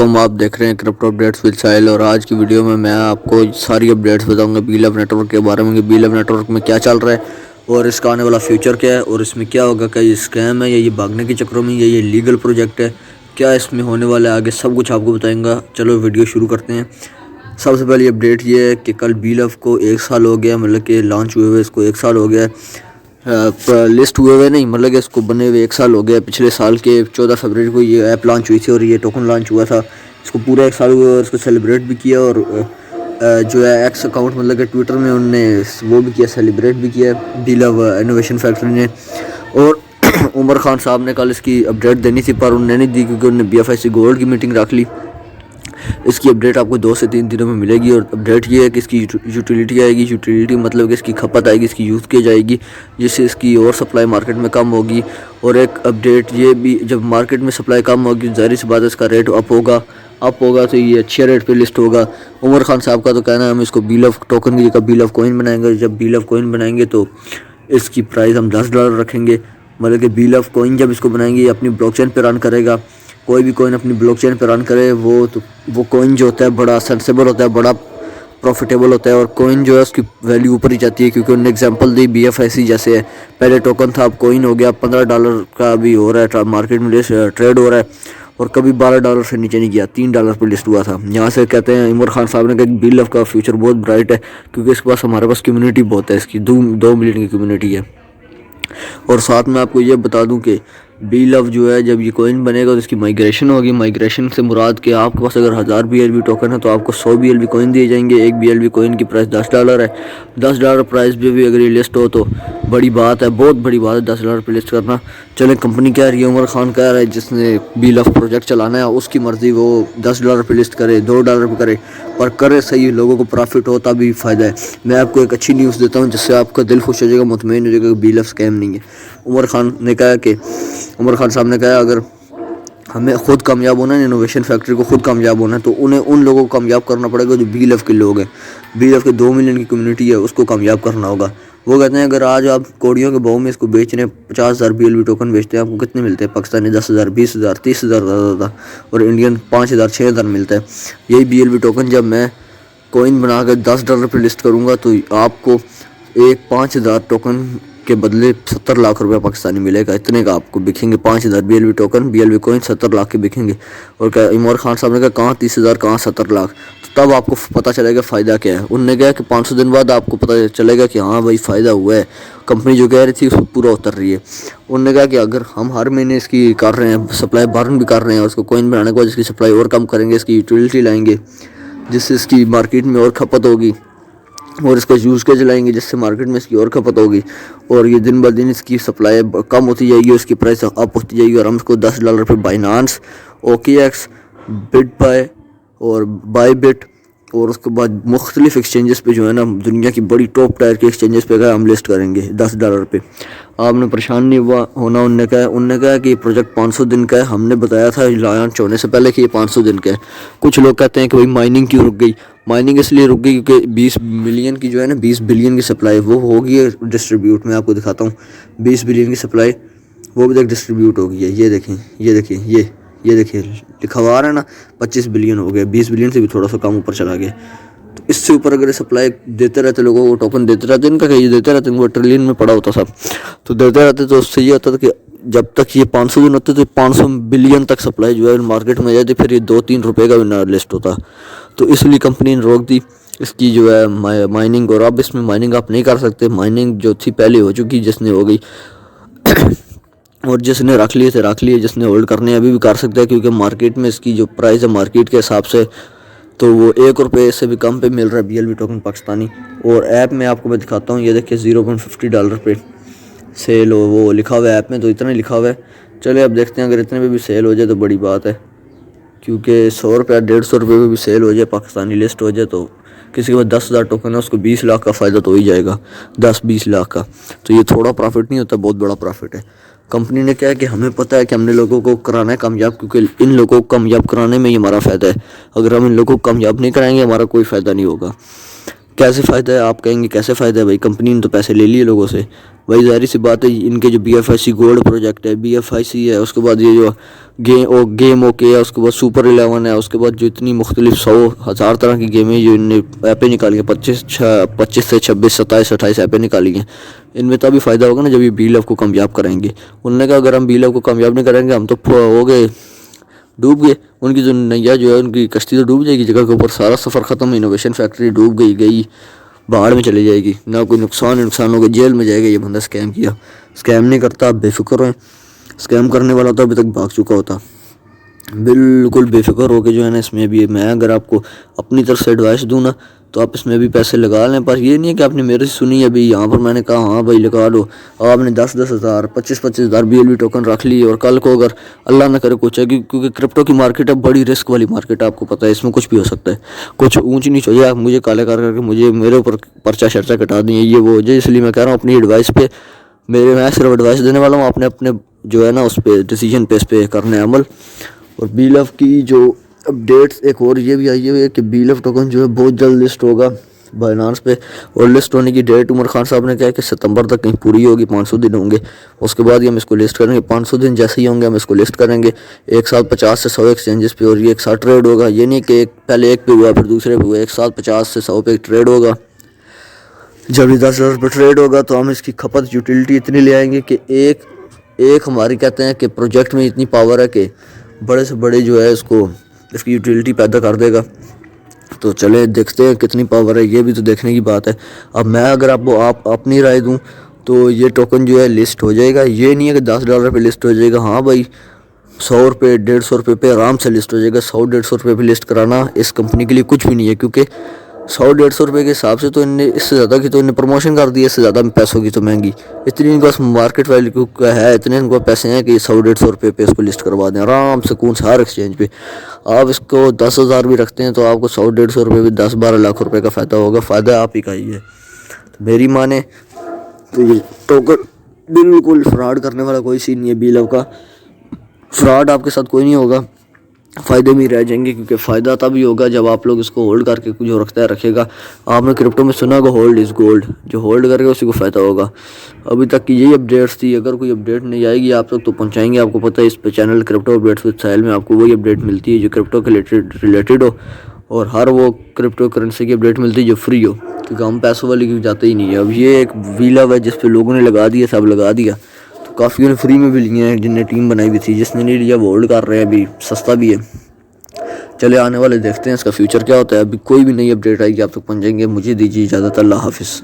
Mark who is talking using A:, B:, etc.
A: आप देख रहे हैं क्रिप्टो अपडेट्स विद साहिल और आज की वीडियो में मैं आपको सारी अपडेट्स बताऊंगा बीएलएफ नेटवर्क के बारे में कि बीएलएफ नेटवर्क में क्या चल रहा है और इसका आने वाला फ्यूचर क्या है और इसमें क्या होगा, क्या ये स्कैम है या ये भागने के चक्रों में, ये लीगल प्रोजेक्ट है, क्या इसमें होने वाला है, आगे सब कुछ आपको बताएंगा। चलो वीडियो शुरू करते हैं। सबसे पहली अपडेट ये है कि कल बीएलएफ को 1 साल हो गया, मतलब कि लॉन्च हुए हुए इसको 1 साल हो गया है। लिस्ट हुए हुए नहीं, मतलब कि इसको बने हुए 1 साल हो गया। पिछले साल के 14 फरवरी को ये ऐप लॉन्च हुई थी और ये टोकन लॉन्च हुआ था। इसको पूरा 1 साल हुआ और इसको सेलिब्रेट भी किया और जो है एक्स अकाउंट मतलब कि ट्विटर में उनने वो भी किया, सेलिब्रेट भी किया बीएलएफ इनोवेशन फैक्ट्री ने। और उमर खान साहब ने कल इसकी अपडेट देनी थी पर उन्होंने नहीं दी क्योंकि उन्होंने बीएफआईसी गोल्ड की मीटिंग रख ली। इसकी अपडेट आपको 2 से 3 दिनों में मिलेगी और अपडेट ये है कि इसकी यूटिलिटी आएगी। यूटिलिटी मतलब कि इसकी खपत आएगी, इसकी यूज़ की जाएगी जिससे इसकी और सप्लाई मार्केट में कम होगी। और एक अपडेट ये भी, जब मार्केट में सप्लाई कम होगी ज़ाहिर सी बात है इसका रेट अप होगा तो ये अच्छे रेट पे लिस्ट होगा। उमर खान साहब का तो कहना है हम इसको बीएलएफ टोकन की जगह बीएलएफ कॉइन बनाएंगे। जब बीएलएफ कॉइन बनाएंगे तो इसकी प्राइस हम $10 रखेंगे। मतलब कि बीएलएफ कॉइन जब इसको बनाएंगे अपनी ब्लॉकचेन पे रन करेगा। कोई भी कॉइन अपनी ब्लॉकचेन पे रन करे वो कॉइन जो होता है बड़ा सेंसेबल होता है, बड़ा प्रॉफिटेबल होता है और कॉइन जो है उसकी वैल्यू ऊपर ही जाती है। क्योंकि उन्होंने एग्जांपल दी बीएफआईसी जैसे है, पहले टोकन था अब कॉइन हो गया, $15 का भी हो रहा है मार्केट में ट्रेड हो रहा है और कभी $12 से नीचे नहीं गया, $3 पर लिस्ट हुआ था। यहाँ से कहते हैं इमरान खान साहब ने कहा बीएलएफ का फ्यूचर बहुत ब्राइट है क्योंकि इसके पास हमारे पास कम्युनिटी बहुत है, इसकी 2 मिलियन की कम्युनिटी है। और साथ में आपको ये बता दूं कि बीएलएफ जो है जब ये कॉइन बनेगा तो इसकी माइग्रेशन होगी। माइग्रेशन से मुराद कि आपके पास अगर 1000 बीएलबी टोकन है तो आपको 100 बीएलबी कॉइन दिए जाएंगे। एक बीएलबी कॉइन की प्राइस $10 है। $10 प्राइस पे भी अगर ये लिस्ट हो तो बड़ी बात है, बहुत बड़ी बात है $10 पे लिस्ट करना। चलें, कंपनी कह रही है, उमर खान कह रहा है जिसने बीएलएफ प्रोजेक्ट चलाना है उसकी मर्ज़ी, वो $10 पे लिस्ट करे, $2 पे करे, पर करे सही, लोगों को प्रॉफिट हो तभी फ़ायदा है। मैं आपको एक अच्छी न्यूज़ देता हूँ जिससे आपका दिल खुश हो जाएगा, मुतमईन हो जाएगा कि बीएलएफ स्कैम नहीं है। उमर खान साहब ने कहा अगर हमें खुद कामयाब होना है, इनोवेशन फैक्ट्री को खुद कामयाब होना है तो उन्हें उन लोगों को कामयाब करना पड़ेगा जो बीएलएफ के लोग हैं। बीएलएफ के 2 मिलियन की कम्युनिटी है, उसको कामयाब करना होगा। वो कहते हैं अगर आज आप कौड़ियों के भाव में इसको बेच रहे हैं, 50,000 बीएलबी टोकन बेचते हैं, आपको कितने मिलते हैं? पाकिस्तानी 10,000, 20,000, 30,000 ज़्यादा और इंडियन 5,000, 6,000 मिलता है। यही बीएलबी टोकन जब मैं कॉइन बना कर $10 पर लिस्ट करूँगा तो आपको एक 5,000 टोकन के बदले 70 लाख रुपया पाकिस्तानी मिलेगा। इतने का आपको बिकेंगे 5,000 BLB token, BLB coin 70 lakh के बिकेंगे। और क्या इमरान खान साहब ने कहा कहाँ 30,000 कहाँ 70 लाख, तो तब आपको पता चलेगा फ़ायदा क्या है। उनने कहा कि 500 दिन बाद आपको पता चलेगा कि हाँ भाई फ़ायदा हुआ है, कंपनी जो कह रही थी उसको पूरा उतर रही है। उन्होंने कहा कि अगर हम हर महीने इसकी कर रहे हैं सप्लाई बर्न भी कर रहे हैं और उसको कॉइन बनाने के बाद इसकी सप्लाई और कम करेंगे, इसकी यूटिलिटी लाएंगे जिससे इसकी मार्केट में और खपत होगी और इसका यूज़ के चलाएंगे जिससे मार्केट में इसकी और खपत होगी और ये दिन ब दिन इसकी सप्लाई कम होती जाएगी और इसकी प्राइस अप होती जाएगी और हम इसको $10 पे बाइनांस, OKX, बिटबाय और बायबिट और उसके बाद मुख्तलिफ एक्सचेंजेस पे जो है ना दुनिया की बड़ी टॉप टायर के एक्सचेंजेस पे हम लिस्ट करेंगे $10 पे। आपने परेशान नहीं होना। उनने कहा कि ये प्रोजेक्ट 500 दिन का है। हमने बताया था लॉन्च होने से पहले कि ये 500 दिन का है। कुछ लोग कहते हैं कि भाई माइनिंग क्यों रुक गई? माइनिंग इसलिए रुक गई क्योंकि 20 मिलियन की जो है ना 20 बिलियन की सप्लाई वो होगी डिस्ट्रीब्यूट। मैं आपको दिखाता हूँ 20 बिलियन की सप्लाई वो भी तक डिस्ट्रीब्यूट हो गई है। ये देखें ये देखिए लिखा हुआ आ रहा है ना, 25 बिलियन हो गया, 20 बिलियन से भी थोड़ा सा कम ऊपर चला गया। तो इससे ऊपर अगर सप्लाई देते रहते, लोगों को टोकन देते रहते, इनका ये देते रहते, वो ट्रिलियन में पड़ा होता सब, तो देते रहते तो उससे ये होता था कि जब तक ये 500 दिन होते तो 500 बिलियन तक सप्लाई जो है मार्केट में जाती, फिर ये 2-3 रुपये का भी लिस्ट होता। तो इसलिए कंपनी ने रोक दी इसकी जो है माइनिंग। और अब इसमें माइनिंग आप नहीं कर सकते। माइनिंग जो थी पहले हो चुकी, जिसने हो गई और जिसने रख लिए, जिसने होल्ड करने अभी भी कर सकता है क्योंकि मार्केट में इसकी जो प्राइस है मार्केट के हिसाब से तो वो ₹1 से भी कम पे मिल रहा है बीएलबी टोकन पाकिस्तानी। और ऐप में आपको मैं दिखाता हूँ, ये देखिए $0.50 पे सेल हो, वो लिखा हुआ है ऐप में, तो इतना ही लिखा हुआ है। चले अब देखते हैं अगर इतने पे भी सेल हो जाए तो बड़ी बात है क्योंकि ₹100, ₹150 पे भी सेल हो जाए, पाकिस्तानी लिस्ट हो जाए तो किसी के पास 10,000 टोकन है उसको 20 लाख का फ़ायदा तो हो ही जाएगा, 10-20 लाख का। तो ये थोड़ा प्रॉफिट नहीं होता, बहुत बड़ा प्रॉफिट है। कंपनी ने कहा है कि हमें पता है कि हमने लोगों को कराना है कामयाब क्योंकि इन लोगों को कामयाब कराने में ही हमारा फ़ायदा है। अगर हम इन लोगों को कामयाब नहीं कराएंगे हमारा कोई फ़ायदा नहीं होगा। कैसे फ़ायदा है? आप कहेंगे कैसे फ़ायदा है भाई, कंपनी ने तो पैसे ले लिए लोगों से। भाई ज़ाहिर सी बात है, इनके जो BFIC गोल्ड प्रोजेक्ट है, BFIC है, उसके बाद ये जो गेम ओके है, उसके बाद सुपर 11 है, उसके बाद जो इतनी मुख्तलिफ 100,000 तरह की गेमें जो इनने ऐपें निकाली हैं, 25 से 26 27 28 ऐपें निकाली हैं, इनमें तभी फ़ायदा होगा ना जब ये BLF को कामयाब कराएंगे। उन्होंने कहा अगर हम BLF को कामयाब नहीं करेंगे हम तो हो गए, डूब गए। उनकी जो नैया जो है, उनकी कश्ती तो डूब जाएगी जगह के ऊपर, सारा सफ़र ख़त्म, इनोवेशन फैक्ट्री डूब गई बाहर में चली जाएगी, ना कोई नुकसान होगा, जेल में जाएगा ये बंदा स्कैम किया। स्कैम नहीं करता, आप बेफिक्र हैं। स्कैम करने वाला तो अभी तक भाग चुका होता। बिल्कुल बेफिक्र होके जो है ना, इसमें भी मैं अगर आपको अपनी तरफ से एडवाइस दूँ ना, तो आप इसमें भी पैसे लगा लें। पर ये नहीं है कि आपने मेरे से सुनी है अभी यहाँ पर मैंने कहा हाँ भाई लगा लो, आपने 10-10 हज़ार 25-25 हज़ार BLV टोकन रख लिए, और कल को अगर अल्लाह ना करे कुछ है, क्योंकि क्रिप्टो की मार्केट है, बड़ी रिस्क वाली मार्केट है, आपको पता है, इसमें कुछ भी हो सकता है, कुछ ऊँच नीच हो जाए, आप मुझे काले कर करके मुझे मेरे ऊपर पर्चा शर्चा कटा दिए, ये वो हो जाए। इसलिए मैं कह रहा हूँ अपनी एडवाइस पे, मैं सिर्फ एडवाइस देने वाला हूँ, आपने अपने जो है ना उस पर डिसीजन पे इस पर करना है अमल। और BLF की जो अपडेट्स एक और ये भी आई है कि BLF टोकन जो है बहुत जल्द लिस्ट होगा बाइनांस पे, और लिस्ट होने की डेट उमर खान साहब ने कहा कि सितंबर तक कहीं पूरी होगी, 500 दिन होंगे, उसके बाद ही हम इसको लिस्ट करेंगे। 500 दिन जैसे ही होंगे हम इसको लिस्ट करेंगे, एक साथ 50 से 100 एक्सचेंजेस पे, और ये एक साथ ट्रेड होगा। ये नहीं कि पहले एक पे हुआ फिर दूसरे पे हुआ, एक साथ 50 से 100 पे ट्रेड होगा। जब ये $10 पर ट्रेड होगा तो हम इसकी खपत यूटिलिटी इतनी ले आएंगे कि एक हमारी कहते हैं कि प्रोजेक्ट में इतनी पावर है कि बड़े से बड़े जो है इसकी यूटिलिटी पैदा कर देगा। तो चले देखते हैं कितनी पावर है, ये भी तो देखने की बात है। अब मैं अगर आप अपनी राय दूं तो ये टोकन जो है लिस्ट हो जाएगा। ये नहीं है कि $10 पे लिस्ट हो जाएगा, हाँ भाई 100 रुपये 150 रुपये पे आराम से लिस्ट हो जाएगा। 100-150 रुपये पे लिस्ट कराना इस कंपनी के लिए कुछ भी नहीं है, क्योंकि 100-150 रुपये के हिसाब से तो इनने इससे ज़्यादा की तो इन्हें प्रमोशन कर दी है, इससे ज़्यादा पैसों की तो महंगी। इतनी इनके पास मार्केट वैल्यू है, इतने इनके पास पैसे हैं कि 100-150 रुपये पे इसको लिस्ट करवा दें आराम से, कौन सा हर एक्सचेंज पे। आप इसको 10,000 भी रखते हैं तो आपको 100-150 रुपये भी 10-12 लाख रुपये का फ़ायदा होगा। फ़ायदा आप ही का ही है। तो मेरी माने तो ये टोकन बिल्कुल फ्रॉड करने वाला कोई सीन नहीं है। BLF का फ्रॉड आपके साथ कोई नहीं होगा, फ़ायदे में रह जाएंगे, क्योंकि फ़ायदा तभी होगा जब आप लोग इसको होल्ड करके, जो रखता है रखेगा। आपने क्रिप्टो में सुना होगा होल्ड इज़ गोल्ड, जो होल्ड करेगा उसी को फ़ायदा होगा। अभी तक की यही अपडेट्स थी, अगर कोई अपडेट नहीं आएगी आप तक तो पहुंचाएंगे। आपको पता है इस पे चैनल क्रिप्टो अपडेट्स विद साहिल में आपको वही अपडेट मिलती है जो क्रिप्टो के रिलेटेड हो, और हर वो क्रिप्टो करेंसी की अपडेट मिलती है जो फ्री हो, क्योंकि हम पैसों वाली की जाते ही नहीं है। अब ये एक BLF है जिस पे लोगों ने लगा दिया, सब लगा दिया, तो काफ़ी ने फ्री में भी लिए हैं जिनने टीम बनाई हुई थी, जिसने नहीं लिया वो होल्ड कर रहे हैं, अभी सस्ता भी है। चले आने वाले देखते हैं इसका फ्यूचर क्या होता है। अभी कोई भी नई अपडेट आएगी आप तक पहुंच जाएंगे। मुझे दीजिए इजाज़त, अल्लाह हाफिज़।